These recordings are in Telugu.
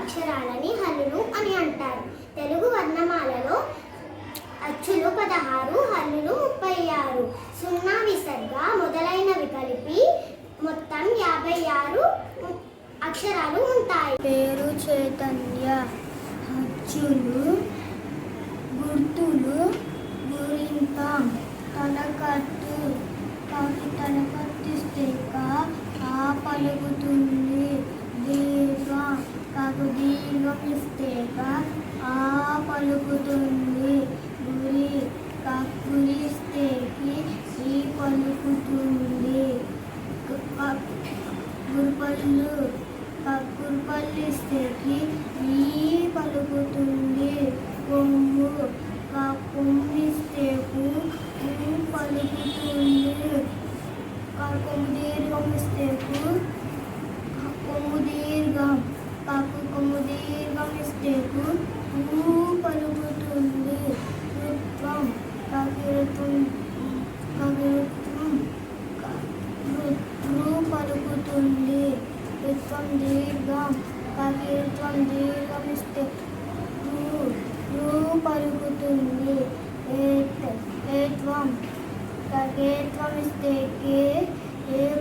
అక్షరాలని హల్లులు అని అంటారు. తెలుగు వర్ణమాలలో అచ్చులు 16, హల్లులు 36, సున్నా విసర్గ మొదలైనవి కలిపి మొత్తం 56 అక్షరాలు ఉంటాయి. పేరు చైతన్య. అచ్చులు, గుర్తులు, గురింతాం. తలకట్టు. కాకి తలకట్టిస్తే ఆ పలుకుతుంది. దీర్ఘం. కాకు దీర్ఘం ఇస్తే ఆ పలుకుతుంది. గురి. గురిస్తే ఈ పలుకుతుంది. గురుపల్లు. గురుపల్లిస్తే ఈ పలుకుతుంది. కొమ్ము. కొమ్మిస్తే పలుకుతుంది. కొమ్ము దీర్ఘం ఇస్తే కొమ్ము దీర్ఘం. కొమ్ము దీర్ఘం ఇస్తే పలుకుతుంది. ఋత్వం. పలుకుతుంది. ఋత్వం దీర్ఘం. ఋత్వం దీర్ఘం ఇస్తే పలుకుతుంది. ఏత్వం. ఏత్వం ఇస్తే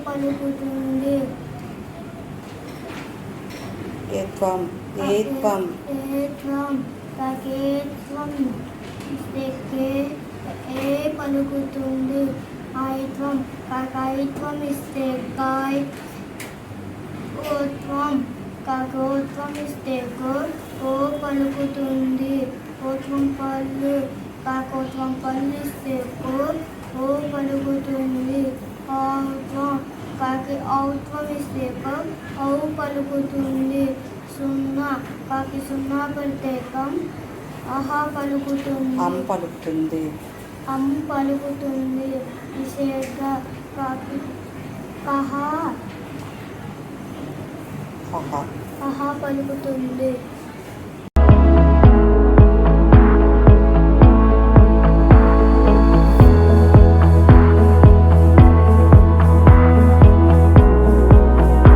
పలుకుతుంది. ఏత్వం. ఏత్వం. ఏత్వం. ఏత్వం ఇస్తే పలుకుతుంది. ఐత్వం. ఐత్వం ఇస్తే ఓత్వం. ఓత్వం ఇస్తే ఓ పలుకుతుంది. ఓత్వం పళ్ళు. ఓత్వం పళ్ళు ఇస్తే ఓ పలుకుతుంది. ఔత్వం. ఔత్వం ఇస్తే ఔ పలుకుతుంది. సున్నా. సున్నా పడితే ఆహా పలుకుతుంది. పలుకుతుంది. పలుకుతుంది. విశేష. కహ పలుకుతుంది.